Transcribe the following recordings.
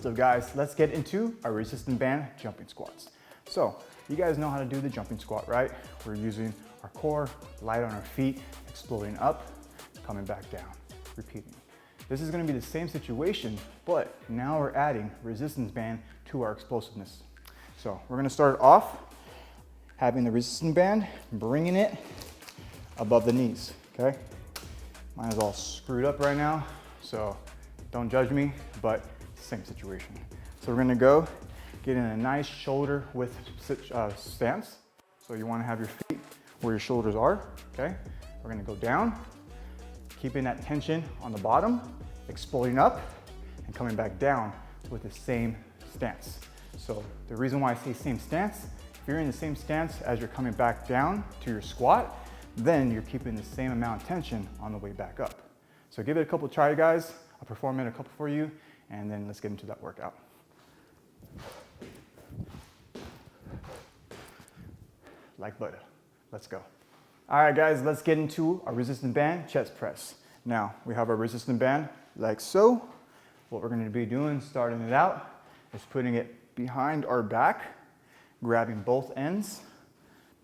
So guys, let's get into our resistance band jumping squats. So you guys know how to do the jumping squat, right? We're using our core, light on our feet, exploding up, coming back down, repeating. This is gonna be the same situation, but now we're adding resistance band to our explosiveness. So we're gonna start off having the resistance band, bringing it above the knees, okay? Mine is all screwed up right now, so don't judge me, but same situation. So we're gonna go get in a nice shoulder width stance. So you wanna have your feet where your shoulders are, okay? We're gonna go down, keeping that tension on the bottom, exploding up, and coming back down with the same stance. So the reason why I say same stance, if you're in the same stance as you're coming back down to your squat, then you're keeping the same amount of tension on the way back up. So give it a couple try, guys. I'll perform it a couple for you, and then let's get into that workout. Like butter. Let's go. All right, guys, let's get into our resistance band chest press. Now, we have our resistance band like so. What we're gonna be doing, starting it out, is putting it behind our back, grabbing both ends,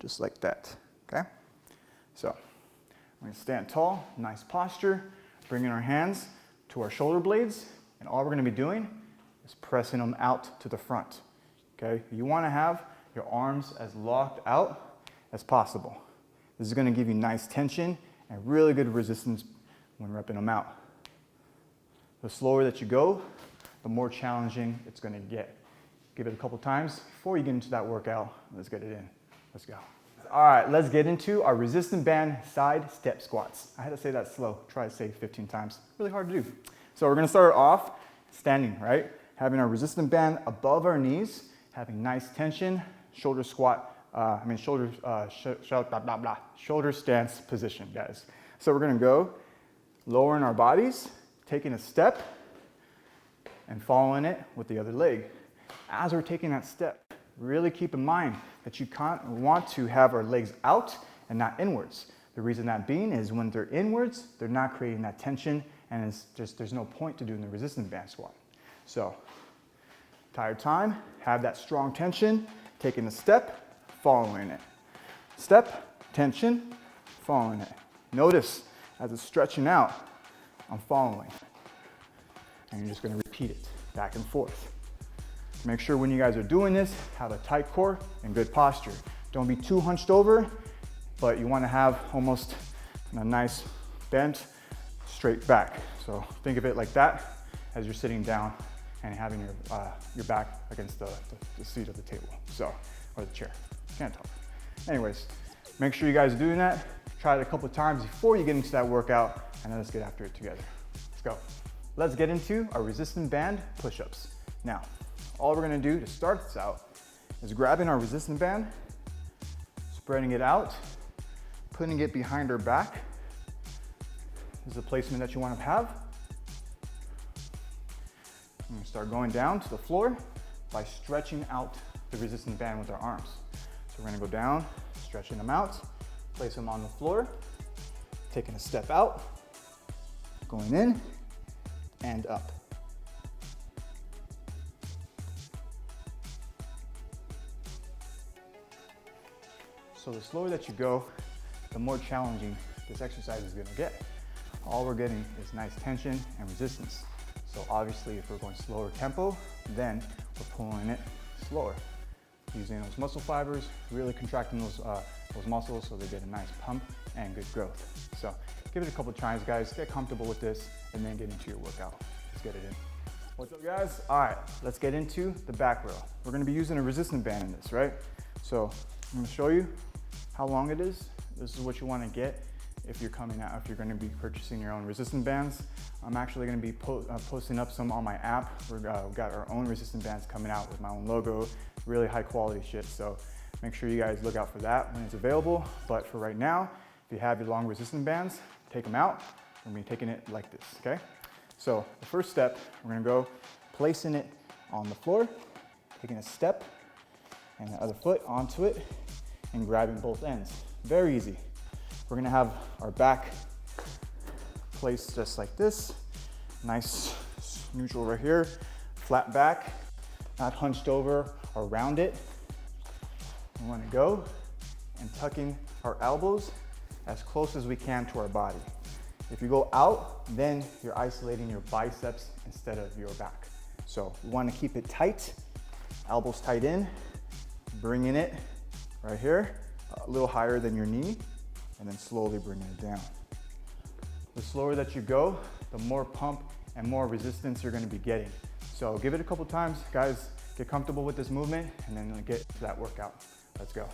just like that, okay? So, we're gonna stand tall, nice posture, bringing our hands to our shoulder blades, and all we're gonna be doing is pressing them out to the front, okay? You wanna have your arms as locked out as possible. This is gonna give you nice tension and really good resistance when repping them out. The slower that you go, the more challenging it's gonna get. Give it a couple times before you get into that workout. Let's get it in. Let's go. All right, let's get into our resistance band side step squats. I had to say that slow. Try to say it 15 times. Really hard to do. So we're gonna start off standing, right? Having our resistance band above our knees, having nice tension, shoulder squat, shoulder stance position, guys. So we're gonna go lowering our bodies, taking a step, and following it with the other leg. As we're taking that step, really keep in mind that you want to have our legs out and not inwards. The reason that being is when they're inwards, they're not creating that tension, and there's no point to doing the resistance band squat. So, entire time, have that strong tension, taking a step, following it. Step, tension, following it. Notice as it's stretching out, I'm following. And you're just gonna repeat it back and forth. Make sure when you guys are doing this, have a tight core and good posture. Don't be too hunched over, but you wanna have almost a nice bent, straight back. So think of it like that as you're sitting down and having your back against the seat of the table, or the chair. Can't talk. Anyways, make sure you guys are doing that. Try it a couple of times before you get into that workout, and then let's get after it together. Let's go. Let's get into our resistance band push-ups. Now, all we're gonna do to start this out is grabbing our resistance band, spreading it out, putting it behind our back. This is the placement that you wanna have. I'm gonna start going down to the floor by stretching out the resistance band with our arms. So we're gonna go down, stretching them out, place them on the floor, taking a step out, going in and up. So the slower that you go, the more challenging this exercise is gonna get. All we're getting is nice tension and resistance. So obviously if we're going slower tempo, then we're pulling it slower. Using those muscle fibers, really contracting those muscles so they get a nice pump and good growth. So give it a couple of tries, guys. Get comfortable with this and then get into your workout. Let's get it in. What's up, guys? All right, let's get into the back row. We're gonna be using a resistance band in this, right? So I'm gonna show you how long it is. This is what you wanna get if you're coming out, if you're gonna be purchasing your own resistance bands. I'm actually gonna be posting up some on my app. We've got our own resistance bands coming out with my own logo, really high quality shit. So make sure you guys look out for that when it's available. But for right now, if you have your long resistance bands, take them out. We're gonna be taking it like this, okay? So the first step, we're gonna go placing it on the floor, taking a step and the other foot onto it and grabbing both ends. Very easy. We're gonna have our back placed just like this. Nice neutral right here. flat back, not hunched over or round it. We want to go and tucking our elbows as close as we can to our body. If you go out, then you're isolating your biceps instead of your back. So you want to keep it tight, elbows tight in, bringing it right here, a little higher than your knee, and then slowly bringing it down. The slower that you go, the more pump and more resistance you're going to be getting. So give it a couple times, guys, get comfortable with this movement, and then get to that workout. Let's go.